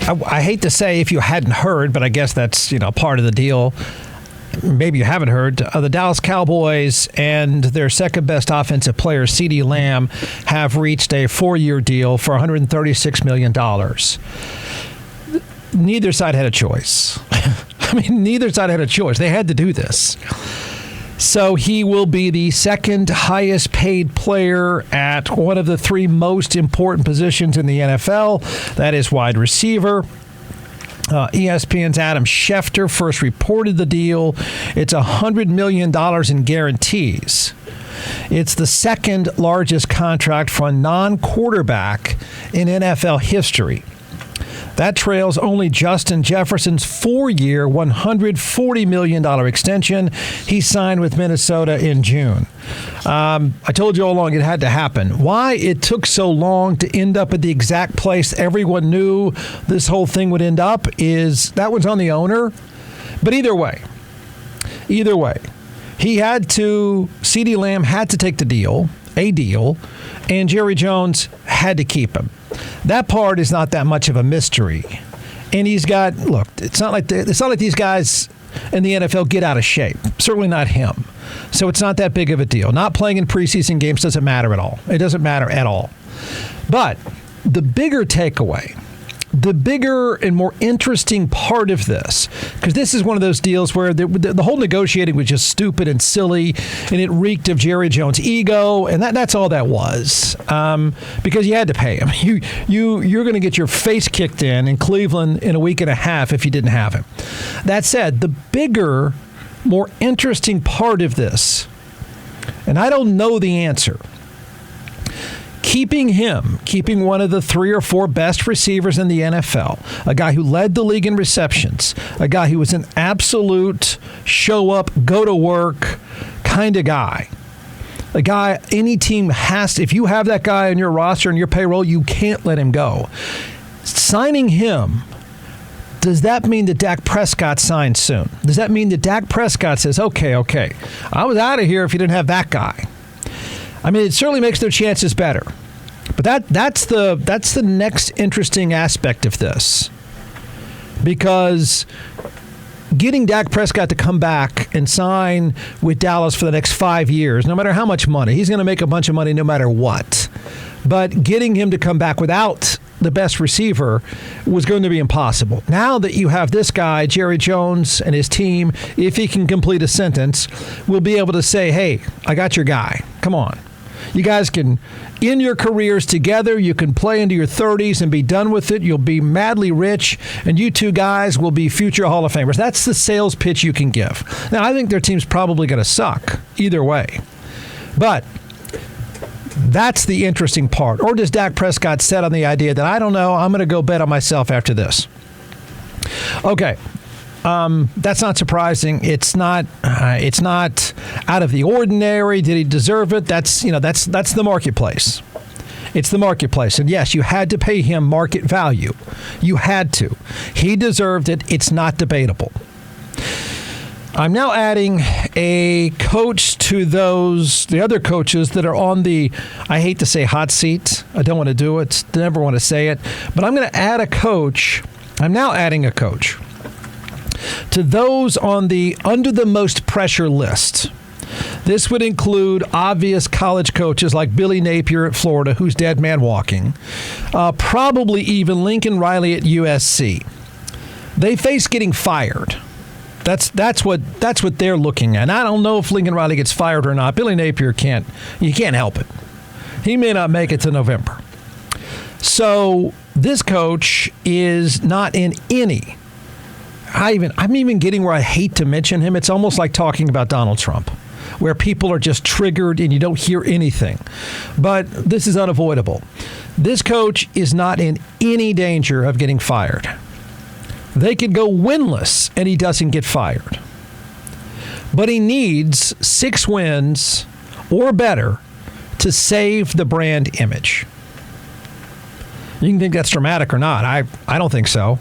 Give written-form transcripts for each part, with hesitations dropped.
I hate to say if you hadn't heard, but I guess that's part of the deal. Maybe you haven't heard. The Dallas Cowboys and their second best offensive player, CeeDee Lamb, have reached a 4-year deal for $136 million. Neither side had a choice. Neither side had a choice. They had to do this. So he will be the second highest paid player at one of the 3 most important positions in the NFL. That is wide receiver. ESPN's Adam Schefter first reported the deal. It's $100 million in guarantees. It's the second largest contract for a non-quarterback in NFL history. That trails only Justin Jefferson's 4-year, $140 million extension he signed with Minnesota in June. I told you all along it had to happen. Why it took so long to end up at the exact place everyone knew this whole thing would end up is that one's on the owner. But either way, CeeDee Lamb had to take a deal, and Jerry Jones had to keep him. That part is not that much of a mystery. And it's not like these guys in the NFL get out of shape. Certainly not him. So it's not that big of a deal. Not playing in preseason games doesn't matter at all. It doesn't matter at all. But the bigger takeaway, the bigger and more interesting part of this, because this is one of those deals where the whole negotiating was just stupid and silly, and it reeked of Jerry Jones' ego, and that's all that was. Because you had to pay him. You're going to get your face kicked in Cleveland in a week and a half if you didn't have him. That said, the bigger, more interesting part of this, and I don't know the answer, keeping one of the 3 or 4 best receivers in the NFL, a guy who led the league in receptions, a guy who was an absolute show-up, go-to-work kind of guy, a guy any team has to, if you have that guy on your roster and your payroll, you can't let him go. Signing him, does that mean that Dak Prescott signs soon? Does that mean that Dak Prescott says, okay, I was out of here if you didn't have that guy? It certainly makes their chances better. But that's the next interesting aspect of this. Because getting Dak Prescott to come back and sign with Dallas for the next 5 years, no matter how much money, he's going to make a bunch of money no matter what. But getting him to come back without the best receiver was going to be impossible. Now that you have this guy, Jerry Jones, and his team, if he can complete a sentence, will be able to say, hey, I got your guy. Come on. You guys can end your careers together. You can play into your 30s and be done with it. You'll be madly rich, and you two guys will be future Hall of Famers. That's the sales pitch you can give. Now, I think their team's probably going to suck either way. But that's the interesting part. Or does Dak Prescott set on the idea that, I don't know, I'm going to go bet on myself after this? Okay. That's not surprising. It's not out of the ordinary. Did he deserve it? That's the marketplace. It's the marketplace. And yes, you had to pay him market value. You had to. He deserved it. It's not debatable. I'm now adding a coach to the other coaches that are on the, I hate to say hot seat. I don't want to do it. Never want to say it. But I'm going to add a coach. I'm now adding a coach to those on the under the most pressure list. This would include obvious college coaches like Billy Napier at Florida, who's dead man walking, probably even Lincoln Riley at USC. They face getting fired. That's what they're looking at. And I don't know if Lincoln Riley gets fired or not. Billy Napier can't help it. He may not make it to November. So this coach is not in any. I'm even getting where I hate to mention him. It's almost like talking about Donald Trump, where people are just triggered and you don't hear anything. But this is unavoidable. This coach is not in any danger of getting fired. They could go winless and he doesn't get fired. But he needs 6 wins or better to save the brand image. You can think that's dramatic or not. I don't think so.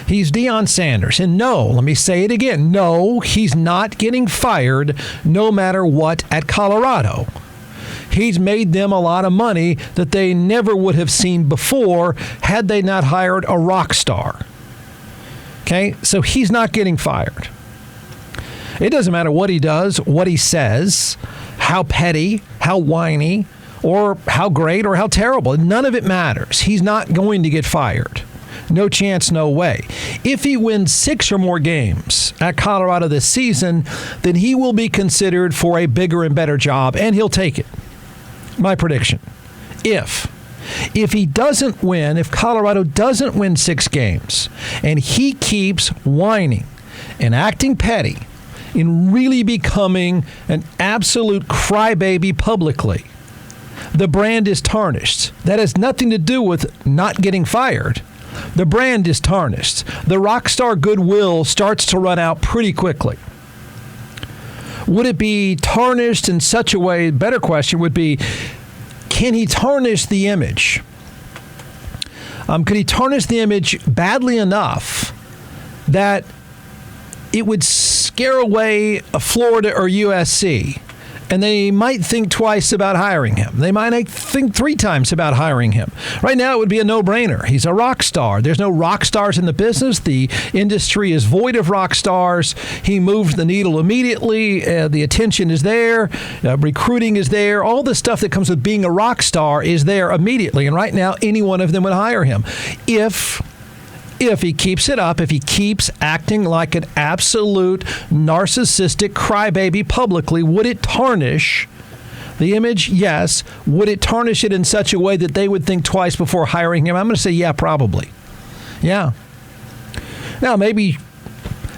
He's Deion Sanders. And no, let me say it again. No, he's not getting fired no matter what at Colorado. He's made them a lot of money that they never would have seen before had they not hired a rock star. Okay, so he's not getting fired. It doesn't matter what he does, what he says, how petty, how whiny, or how great or how terrible. None of it matters. He's not going to get fired. No chance, no way. If he wins 6 or more games at Colorado this season, then he will be considered for a bigger and better job, and he'll take it. My prediction. If he doesn't win, if Colorado doesn't win 6 games, and he keeps whining and acting petty and really becoming an absolute crybaby publicly, the brand is tarnished. That has nothing to do with not getting fired. The brand is tarnished. The rock star goodwill starts to run out pretty quickly. Would it be tarnished in such a way? Better question would be, can he tarnish the image? Could he tarnish the image badly enough that it would scare away Florida or USC? And they might think twice about hiring him. They might think 3 times about hiring him. Right now, it would be a no-brainer. He's a rock star. There's no rock stars in the business. The industry is void of rock stars. He moves the needle immediately. The attention is there. Recruiting is there. All the stuff that comes with being a rock star is there immediately. And right now, any one of them would hire him. If he keeps it up, if he keeps acting like an absolute narcissistic crybaby publicly, would it tarnish the image? Yes. Would it tarnish it in such a way that they would think twice before hiring him? I'm going to say, yeah, probably. Yeah. Now, maybe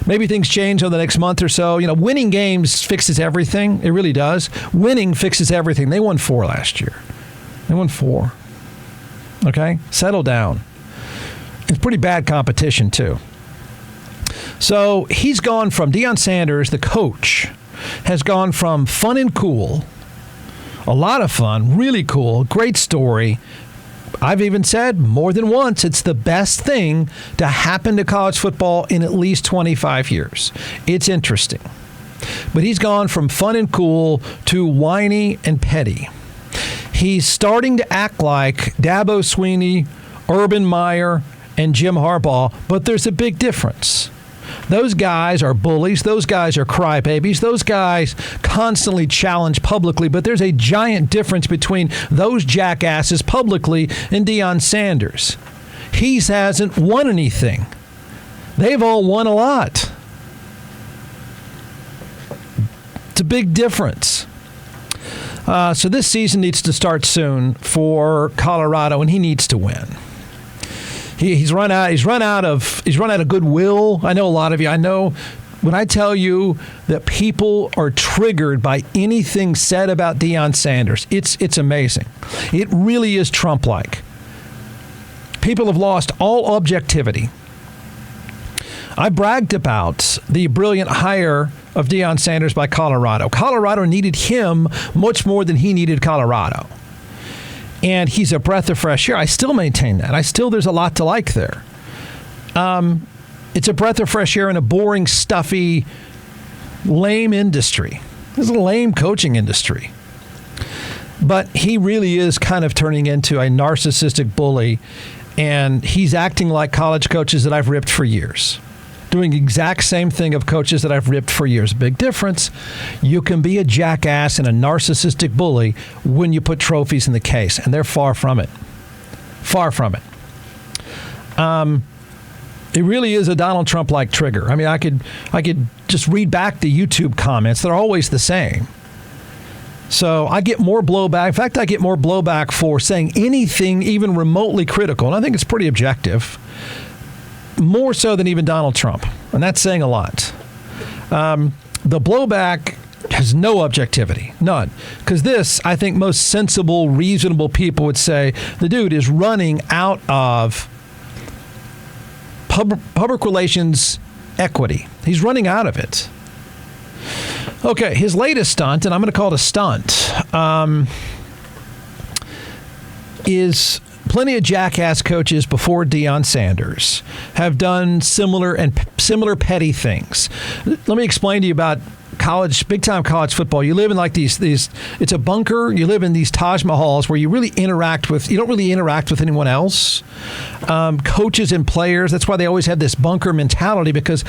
things change over the next month or so. Winning games fixes everything. It really does. Winning fixes everything. They won 4 last year. They won 4. Okay? Settle down. It's pretty bad competition, too. So he's gone from Deion Sanders, the coach, has gone from fun and cool, a lot of fun, really cool, great story. I've even said more than once it's the best thing to happen to college football in at least 25 years. It's interesting. But he's gone from fun and cool to whiny and petty. He's starting to act like Dabo Swinney, Urban Meyer, and Jim Harbaugh, but there's a big difference. Those guys are bullies. Those guys are crybabies. Those guys constantly challenge publicly, but there's a giant difference between those jackasses publicly and Deion Sanders. He hasn't won anything. They've all won a lot. It's a big difference. So this season needs to start soon for Colorado, and he needs to win. He's run out of goodwill. I know a lot of you. I know when I tell you that people are triggered by anything said about Deion Sanders, it's amazing. It really is Trump-like. People have lost all objectivity. I bragged about the brilliant hire of Deion Sanders by Colorado. Colorado needed him much more than he needed Colorado. And he's a breath of fresh air. I still maintain that. There's a lot to like there. It's a breath of fresh air in a boring, stuffy, lame industry. This is a lame coaching industry. But he really is kind of turning into a narcissistic bully, and he's acting like college coaches that I've ripped for years. Doing the exact same thing of coaches that I've ripped for years. Big difference. You can be a jackass and a narcissistic bully when you put trophies in the case, and they're far from it. Far from it. It really is a Donald Trump-like trigger. I mean, I could just read back the YouTube comments. They're always the same. So I get more blowback. In fact, I get more blowback for saying anything even remotely critical, and I think it's pretty objective. More so than even Donald Trump. And that's saying a lot. The blowback has no objectivity. None. Because this, I think most sensible, reasonable people would say, the dude is running out of public relations equity. He's running out of it. Okay, his latest stunt, and I'm going to call it a stunt, is plenty of jackass coaches before Deion Sanders have done similar petty things. Let me explain to you about big time college football, you live in like these. It's a bunker. You live in these Taj Mahals where you don't really interact with anyone else. Coaches and players. That's why they always have this bunker mentality, because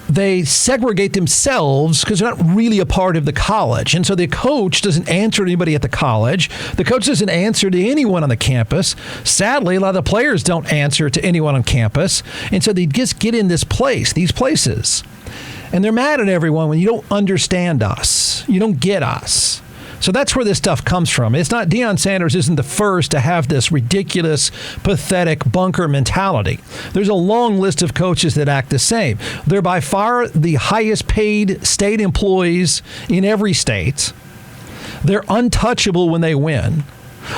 they segregate themselves because they're not really a part of the college. And so the coach doesn't answer to anybody at the college. The coach doesn't answer to anyone on the campus. Sadly, a lot of the players don't answer to anyone on campus. And so they just get in these places. And they're mad at everyone when you don't understand us. You don't get us. So that's where this stuff comes from. It's not, Deion Sanders isn't the first to have this ridiculous, pathetic bunker mentality. There's a long list of coaches that act the same. They're by far the highest paid state employees in every state. They're untouchable when they win.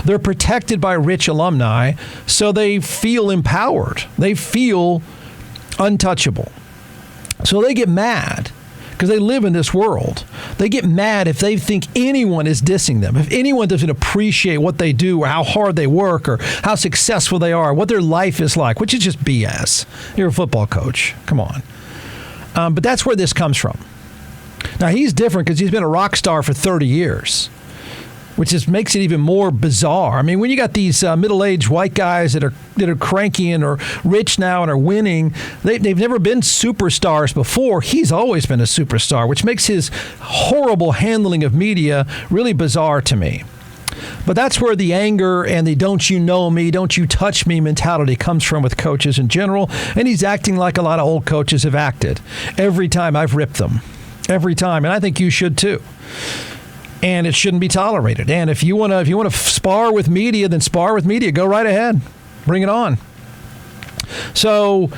They're protected by rich alumni, so they feel empowered. They feel untouchable. So they get mad because they live in this world. They get mad if they think anyone is dissing them, if anyone doesn't appreciate what they do or how hard they work or how successful they are, what their life is like, which is just BS. You're a football coach. Come on. But that's where this comes from. Now, he's different because he's been a rock star for 30 years, which just makes it even more bizarre. I mean, when you got these middle-aged white guys that are cranky and are rich now and are winning, they've never been superstars before. He's always been a superstar, which makes his horrible handling of media really bizarre to me. But that's where the anger and the don't you know me, don't you touch me mentality comes from with coaches in general. And he's acting like a lot of old coaches have acted. Every time I've ripped them. Every time. And I think you should too. And it shouldn't be tolerated. And if you want to spar with media, then spar with media. Go right ahead. Bring it on. So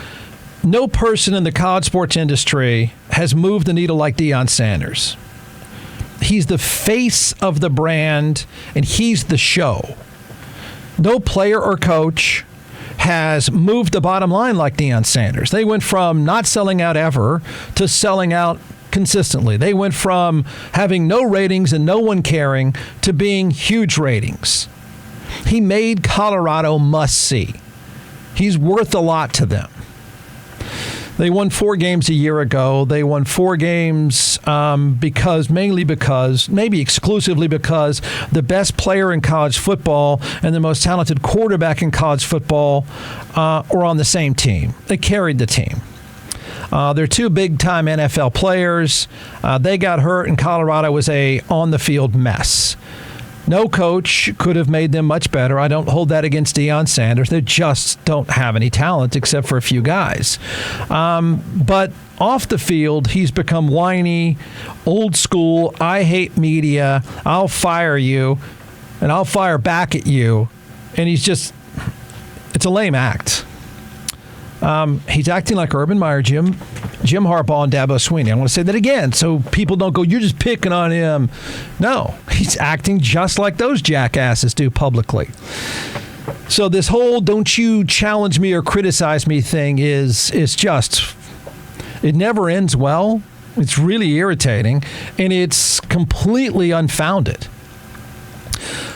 no person in the college sports industry has moved the needle like Deion Sanders. He's the face of the brand, and he's the show. No player or coach has moved the bottom line like Deion Sanders. They went from not selling out ever to selling out consistently. They went from having no ratings and no one caring to being huge ratings. He made Colorado must-see. He's worth a lot to them. They won 4 games a year ago. They won 4 games maybe exclusively because the best player in college football and the most talented quarterback in college football were on the same team. They carried the team. They're 2 big-time NFL players. They got hurt, and Colorado was a on-the-field mess. No coach could have made them much better. I don't hold that against Deion Sanders. They just don't have any talent except for a few guys. But off the field, he's become whiny, old school, I hate media, I'll fire you, and I'll fire back at you. And it's a lame act. He's acting like Urban Meyer, Jim Harbaugh, and Dabo Swinney. I want to say that again so people don't go, you're just picking on him. No, he's acting just like those jackasses do publicly. So this whole don't you challenge me or criticize me thing is just, it never ends well. It's really irritating, and it's completely unfounded.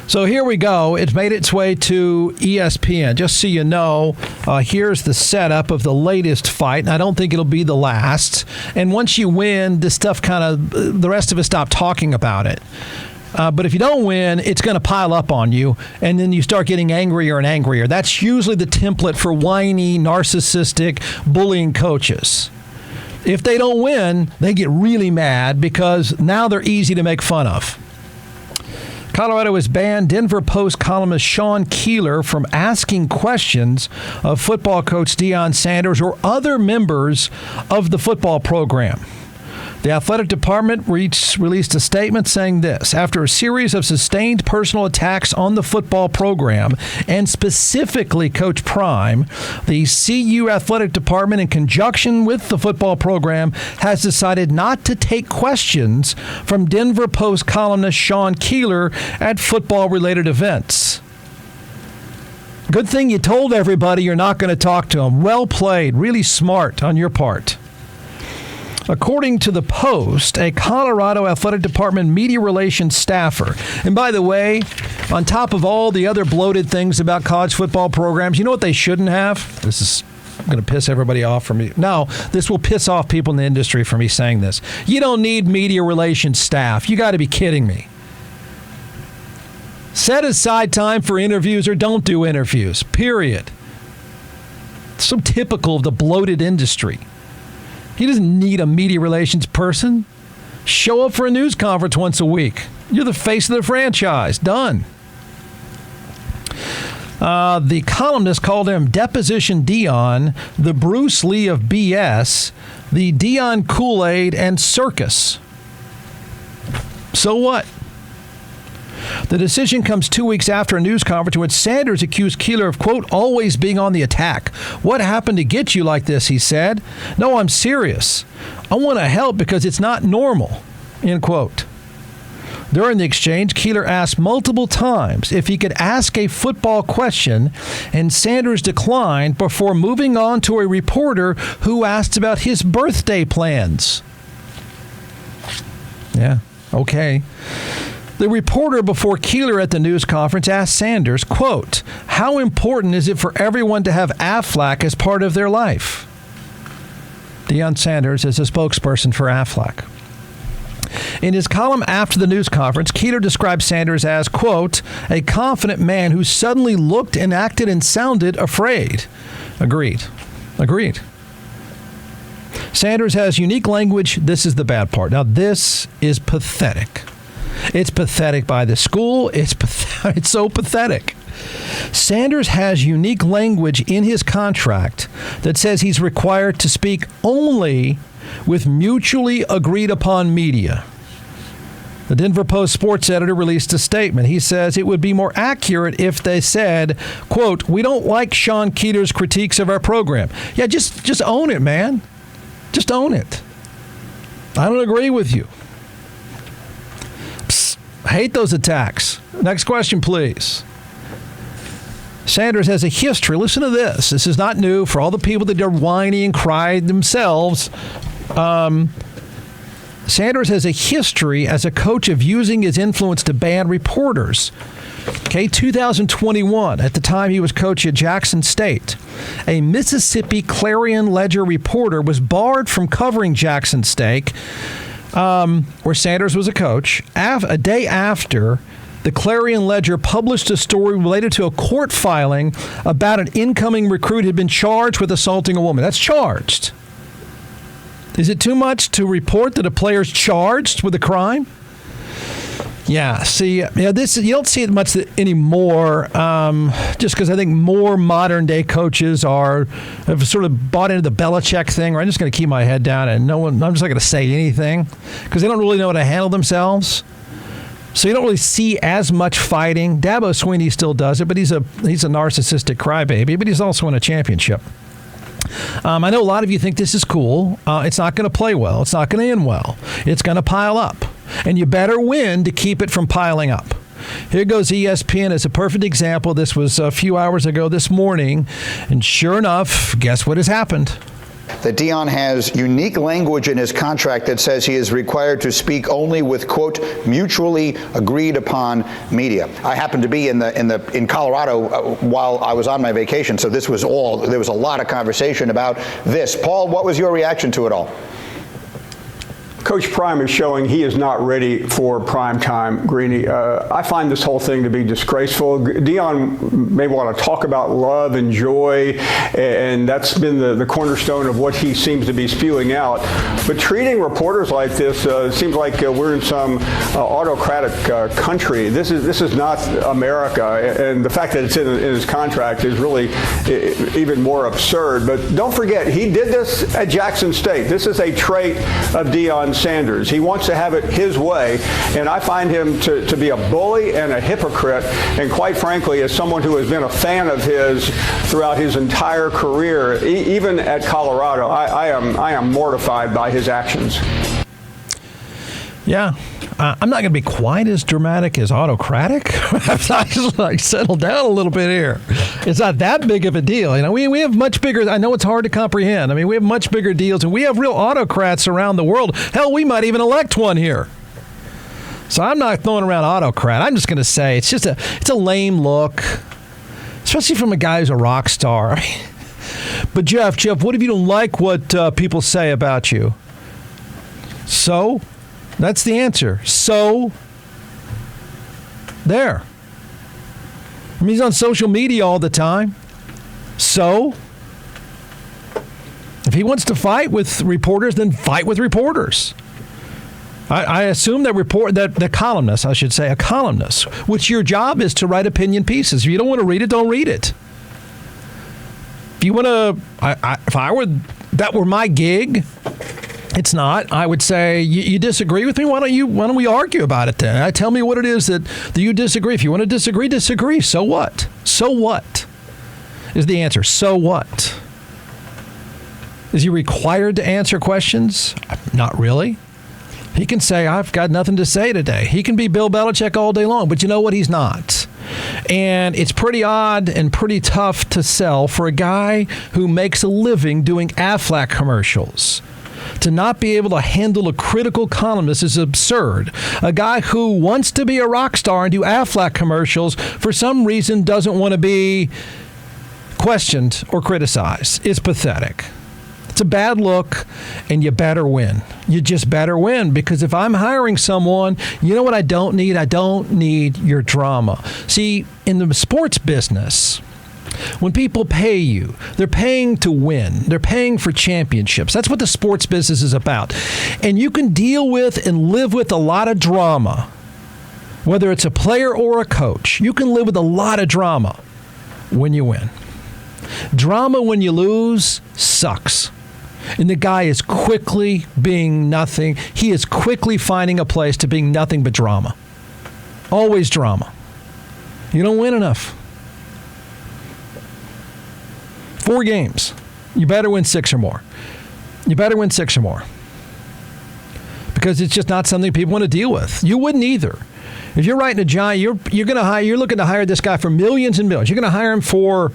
So here we go. It's made its way to ESPN. Just so you know, here's the setup of the latest fight. And I don't think it'll be the last. And once you win, this stuff the rest of us stop talking about it. But if you don't win, it's going to pile up on you. And then you start getting angrier and angrier. That's usually the template for whiny, narcissistic, bullying coaches. If they don't win, they get really mad because now they're easy to make fun of. Colorado has banned Denver Post columnist Sean Keeler from asking questions of football coach Deion Sanders or other members of the football program. The athletic department released a statement saying this: after a series of sustained personal attacks on the football program, and specifically Coach Prime, the CU athletic department, in conjunction with the football program, has decided not to take questions from Denver Post columnist Sean Keeler at football-related events. Good thing you told everybody you're not going to talk to him. Well played. Really smart on your part. According to the Post, a Colorado Athletic Department media relations staffer. And by the way, on top of all the other bloated things about college football programs, you know what they shouldn't have? This is I'm going to piss everybody off for me. No, this will piss off people in the industry for me saying this. You don't need media relations staff. You got to be kidding me. Set aside time for interviews or don't do interviews, period. It's so typical of the bloated industry. He doesn't need a media relations person. Show up for a news conference once a week. You're the face of the franchise. Done. The columnist called him Deposition Deion, the Bruce Lee of BS, the Deion Kool-Aid, and circus. So what? The decision comes 2 weeks after a news conference in which Sanders accused Keeler of, quote, always being on the attack. What happened to get you like this, he said. No, I'm serious. I want to help because it's not normal, end quote. During the exchange, Keeler asked multiple times if he could ask a football question, and Sanders declined before moving on to a reporter who asked about his birthday plans. Yeah, okay. The reporter before Keeler at the news conference asked Sanders, quote, how important is it for everyone to have Aflac as part of their life? Deion Sanders is a spokesperson for Aflac. In his column after the news conference, Keeler described Sanders as, quote, a confident man who suddenly looked and acted and sounded afraid. Agreed. Sanders has unique language. This is the bad part. Now, this is pathetic. It's pathetic by the school. It's so pathetic. Sanders has unique language in his contract that says he's required to speak only with mutually agreed upon media. The Denver Post sports editor released a statement. He says it would be more accurate if they said, quote, we don't like Sean Keeler's critiques of our program. Yeah, just own it, man. Just own it. I don't agree with you. Psst, I hate those attacks. Next question, please. Sanders has a history. Listen to this. This is not new for all the people that are whiny and cry themselves. Sanders has a history as a coach of using his influence to ban reporters. Okay, 2021, at the time he was coach at Jackson State, a Mississippi Clarion-Ledger reporter was barred from covering Jackson State, where Sanders was a coach, a day after the Clarion-Ledger published a story related to a court filing about an incoming recruit who had been charged with assaulting a woman. That's charged. Is it too much to report that a player's charged with a crime? Yeah, see, this you don't see it much anymore, just because I think more modern-day coaches have sort of bought into the Belichick thing, where I'm just going to keep my head down and I'm just not going to say anything, because they don't really know how to handle themselves. So you don't really see as much fighting. Dabo Swinney still does it, but he's a narcissistic crybaby, but he's also in a championship. I know a lot of you think this is cool. It's not going to play well. It's not going to end well. It's going to pile up. And you better win to keep it from piling up. Here goes ESPN as a perfect example. This was a few hours ago this morning. And sure enough, guess what has happened? That Deion has unique language in his contract that says he is required to speak only with, quote, mutually agreed upon media. I happened to be in Colorado while I was on my vacation, so there was a lot of conversation about this. Paul, what was your reaction to it all? Coach Prime is showing he is not ready for prime time, Greeny. I find this whole thing to be disgraceful. Deion may want to talk about love and joy, and that's been the cornerstone of what he seems to be spewing out. But treating reporters like this seems like we're in some autocratic country. This is not America, and the fact that it's in his contract is really even more absurd. But don't forget, he did this at Jackson State. This is a trait of Deion Sanders. He wants to have it his way, and I find him to be a bully and a hypocrite, and quite frankly, as someone who has been a fan of his throughout his entire career, even at Colorado, I am mortified by his actions. Yeah. I'm not going to be quite as dramatic as autocratic. I just settle down a little bit here. It's not that big of a deal. You know, we have much bigger. I know it's hard to comprehend. I mean, we have much bigger deals, and we have real autocrats around the world. Hell, we might even elect one here. So I'm not throwing around autocrat. I'm just going to say it's a lame look, especially from a guy who's a rock star. But Jeff, what if you don't like what people say about you? So, that's the answer. So, there. I mean, he's on social media all the time. So, if he wants to fight with reporters, then fight with reporters. I assume that the columnist, I should say, a columnist, which your job is to write opinion pieces. If you don't want to read it, don't read it. If you want to, that were my gig, it's not. I would say, you disagree with me? Why don't we argue about it then? Tell me what it is that you disagree. If you want to disagree, disagree. So what? So what is the answer? So what? Is he required to answer questions? Not really. He can say, I've got nothing to say today. He can be Bill Belichick all day long, but you know what? He's not. And it's pretty odd and pretty tough to sell for a guy who makes a living doing Aflac commercials. To not be able to handle a critical columnist is absurd. A guy who wants to be a rock star and do Aflac commercials for some reason doesn't want to be questioned or criticized is pathetic. It's a bad look, and you better win. You just better win, because if I'm hiring someone, you know what I don't need? I don't need your drama. See, in the sports business, when people pay you, they're paying to win. They're paying for championships. That's what the sports business is about. And you can deal with and live with a lot of drama, whether it's a player or a coach. You can live with a lot of drama when you win. Drama when you lose sucks. And the guy is quickly being nothing. He is quickly finding a place to being nothing but drama. Always drama. You don't win enough. 4 games. You better win 6 or more. You better win 6 or more. Because it's just not something people want to deal with. You wouldn't either. If you're writing a giant, you're looking to hire this guy for millions and millions. You're going to hire him for.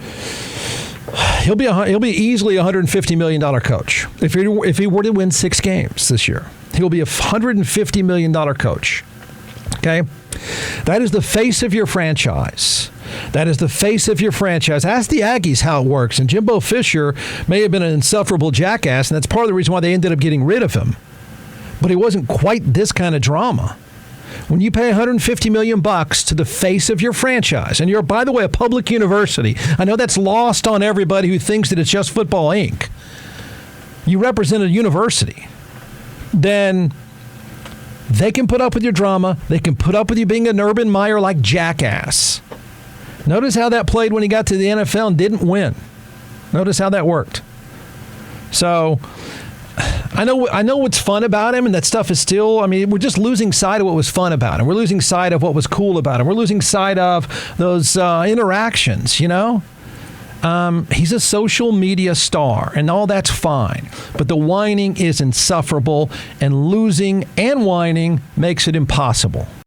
He'll be easily a $150 million coach. If he were to win 6 games this year, he'll be a $150 million coach. Okay? That is the face of your franchise. That is the face of your franchise. Ask the Aggies how it works. And Jimbo Fisher may have been an insufferable jackass, and that's part of the reason why they ended up getting rid of him. But he wasn't quite this kind of drama. When you pay $150 million to the face of your franchise, and you're, by the way, a public university, I know that's lost on everybody who thinks that it's just Football Inc. You represent a university. Then they can put up with your drama. They can put up with you being an Urban Meyer-like jackass. Notice how that played when he got to the NFL and didn't win. Notice how that worked. So I know what's fun about him, and that stuff is still, we're just losing sight of what was fun about him. We're losing sight of what was cool about him. We're losing sight of those interactions, you know? He's a social media star, and all that's fine. But the whining is insufferable, and losing and whining makes it impossible.